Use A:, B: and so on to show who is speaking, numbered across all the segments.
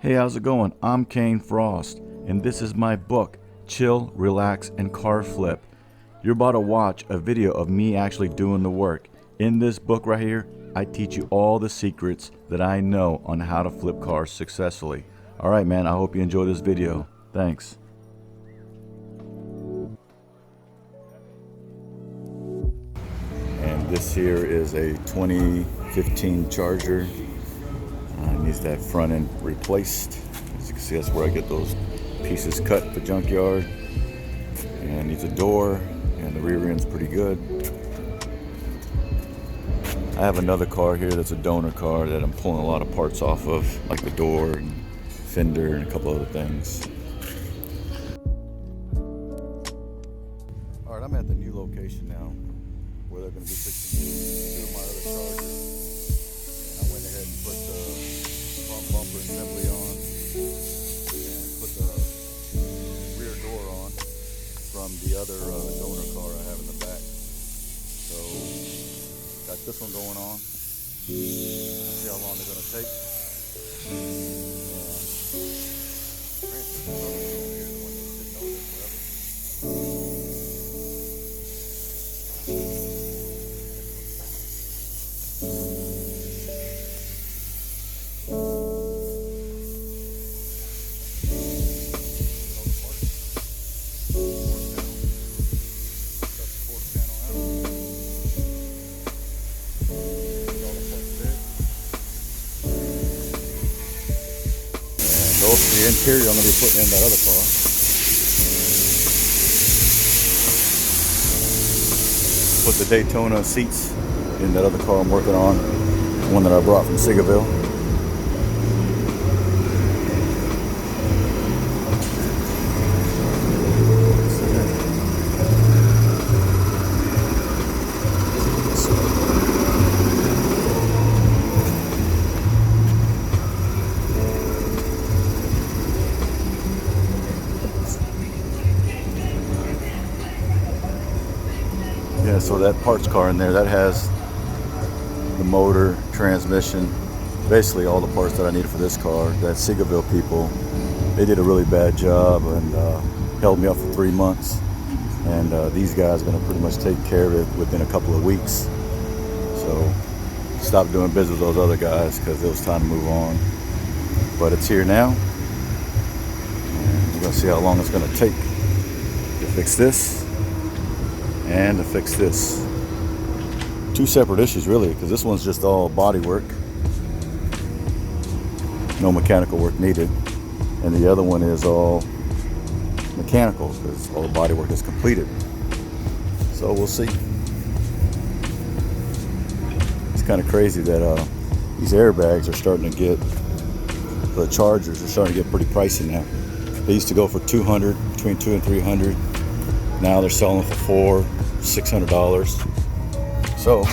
A: Hey, how's it going? I'm Kane Frost, and this is my book, Chill, Relax, and Car Flip. You're about to watch a video of me actually doing the work. In this book right here, I teach you all the secrets that I know on how to flip cars successfully. Alright man, I hope you enjoy this video. Thanks. And this here is a 2015 Charger. Needs that front end replaced. As you can see, that's where I get those pieces cut at the junkyard. And needs a door, and the rear end's pretty good. I have another car here that's a donor car that I'm pulling a lot of parts off of, like the door and fender and a couple other things. Alright, I'm at the new location now where they're going to be fixing two of my other Chargers. And I went ahead and put the front bumper assembly on and put the rear door on from the other donor car I have in the back. So got this one going on. See how long they're going to take. The interior I'm going to be putting in that other car. Put the Daytona seats in that other car I'm working on, one that I brought from Sigaville. Yeah, so that parts car in there, that has the motor, transmission, basically all the parts that I needed for this car. That Sigaville people, they did a really bad job and held me up for 3 months. And these guys are going to pretty much take care of it within a couple of weeks. So stopped doing business with those other guys because it was time to move on. But it's here now. And we're going to see how long it's going to take to fix this and to fix this. Two separate issues really, because this one's just all body work, no mechanical work needed, and the other one is all mechanical because all the body work is completed. So we'll see. It's kind of crazy that these airbags are starting to get, the Chargers are starting to get pretty pricey now. They used to go for $200, between $200 and $300. Now they're selling for $600. So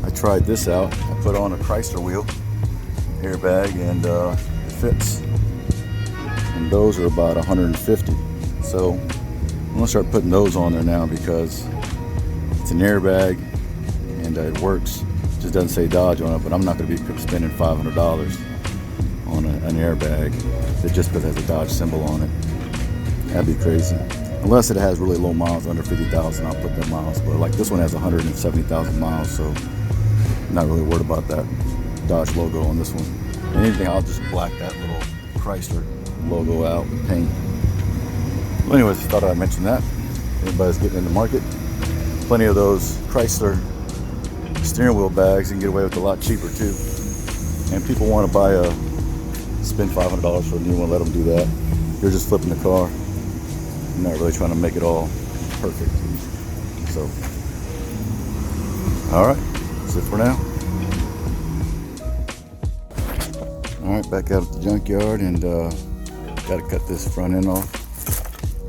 A: I tried this out. I put on a Chrysler wheel airbag and it fits. And those are about $150. So I'm gonna start putting those on there now because it's an airbag and it works. It just doesn't say Dodge on it, but I'm not gonna be spending $500 on an airbag that just because it has a Dodge symbol on it. That'd be crazy. Unless it has really low miles, under 50,000, I'll put that miles. But like this one has 170,000 miles, so I'm not really worried about that Dodge logo on this one. And anything, I'll just black that little Chrysler logo out with paint. Well, anyways, thought I'd mention that. Everybody's getting in the market. Plenty of those Chrysler steering wheel bags. You can get away with a lot cheaper too. And people want to buy spend $500 for a new one, let them do that. You're just flipping the car. I'm not really trying to make it all perfect. So, alright, that's it for now. Alright, back out at the junkyard and got to cut this front end off.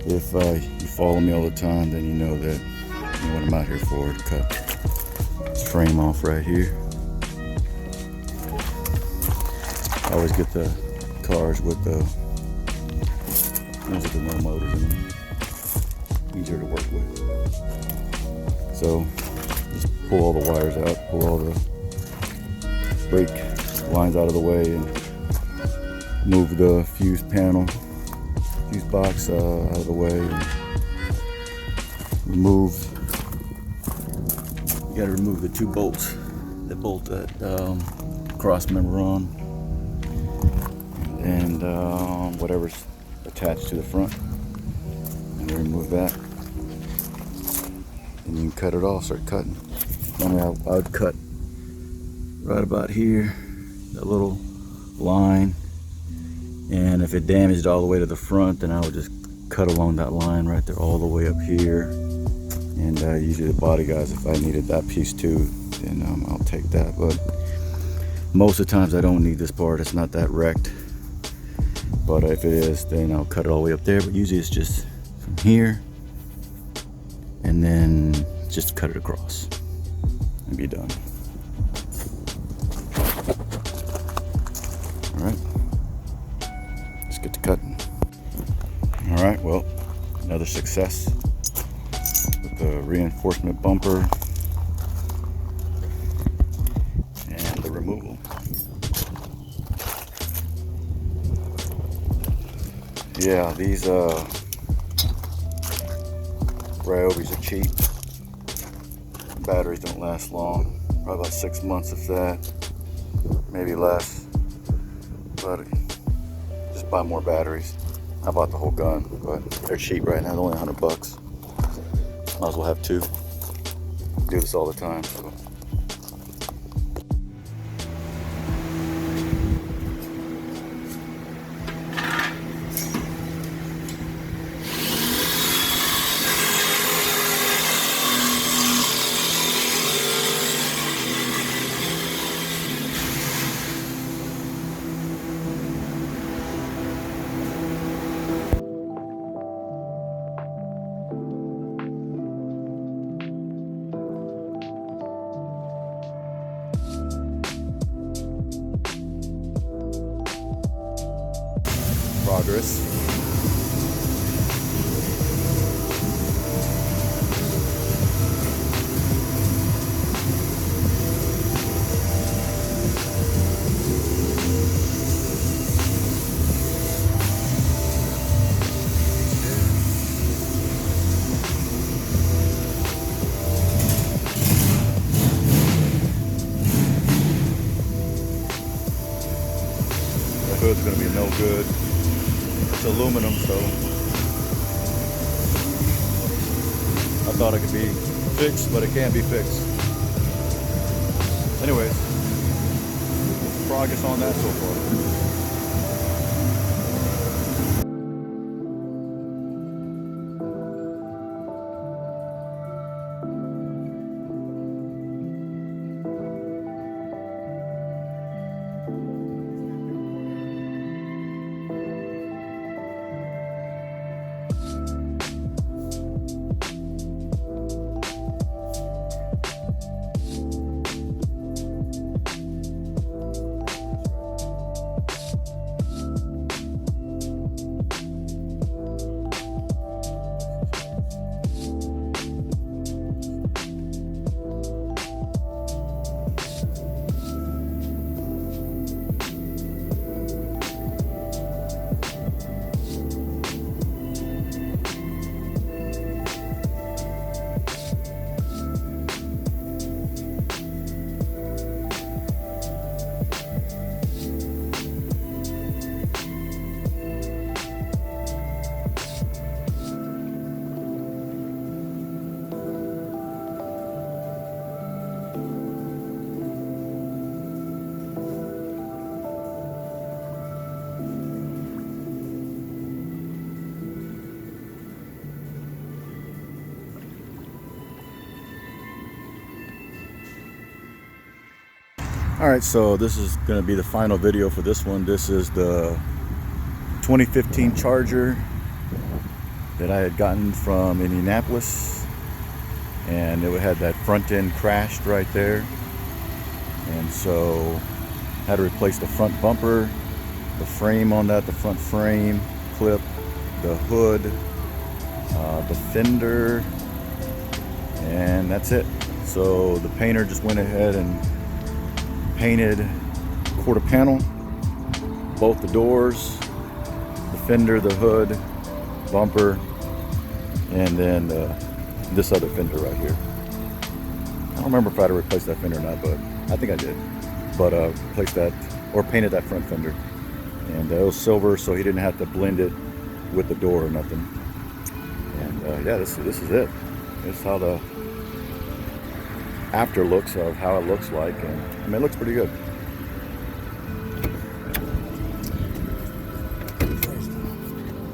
A: If you follow me all the time, then you know that you know what I'm out here for, to cut this frame off right here. I always get the cars with the ones with the no motors in them. Easier to work with. So just pull all the wires out, pull all the brake lines out of the way, and Move the fuse box out of the way. You gotta remove the 2 bolts that bolt that cross member on, and whatever's attached to the front, and remove that, and you can cut it off. Start cutting. Normally I would cut right about here, that little line, and if it damaged all the way to the front, then I would just cut along that line right there all the way up here. And usually the body guys, if I needed that piece too, then I'll take that. But most of the times I don't need this part. It's not that wrecked. But if it is, then I'll cut it all the way up there. But usually it's just from here, and then just cut it across and be done. All right, let's get to cutting. All right, well, another success with the reinforcement bumper and the removal. Yeah, these Ryobis are cheap. Batteries don't last long, probably about 6 months if that, maybe less. But just buy more batteries. I bought the whole gun, but they're cheap right now. They're only $100. Might as well have 2. Do this all the time. So. Progress. The hood's gonna be no good. It's aluminum, so I thought it could be fixed, but it can't be fixed. Anyways, progress on that so far. All right, so this is going to be the final video for this one. This is the 2015 Charger that I had gotten from Indianapolis, and it had that front end crashed right there, and so I had to replace the front bumper, the frame on that, the front frame clip, the hood, the fender, and that's it. So the painter just went ahead and painted quarter panel, both the doors, the fender, the hood, bumper, and then this other fender right here. I don't remember if I had to replace that fender or not, but I think I did. But replaced that, or painted that front fender. And it was silver, so he didn't have to blend it with the door or nothing. And yeah, this is it. This is how the after looks of how it looks like, and I mean, it looks pretty good.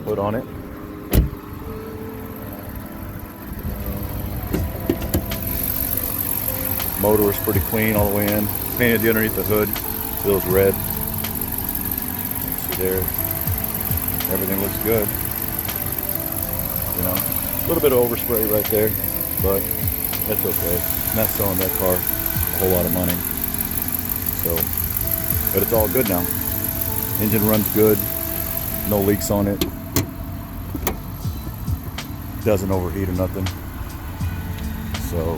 A: Hood on it. Motor is pretty clean all the way in. Painted the underneath the hood. Feels red. See there. Everything looks good. You know, a little bit of overspray right there, but that's okay. I'm not selling that car a whole lot of money. So, but it's all good now. Engine runs good. No leaks on it. Doesn't overheat or nothing. So,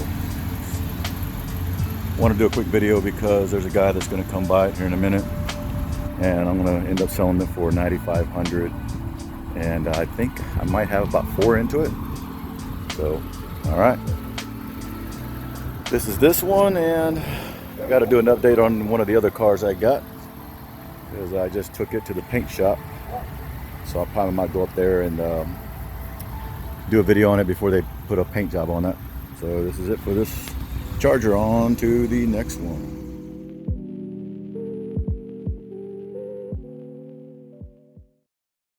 A: want to do a quick video because there's a guy that's going to come by it here in a minute, and I'm going to end up selling it for $9,500, and I think I might have about 4 into it. So, all right, this is this one, and I got to do an update on one of the other cars I got because I just took it to the paint shop, so I probably might go up there and do a video on it before they put a paint job on it. So this is it for this Charger. On to the next one.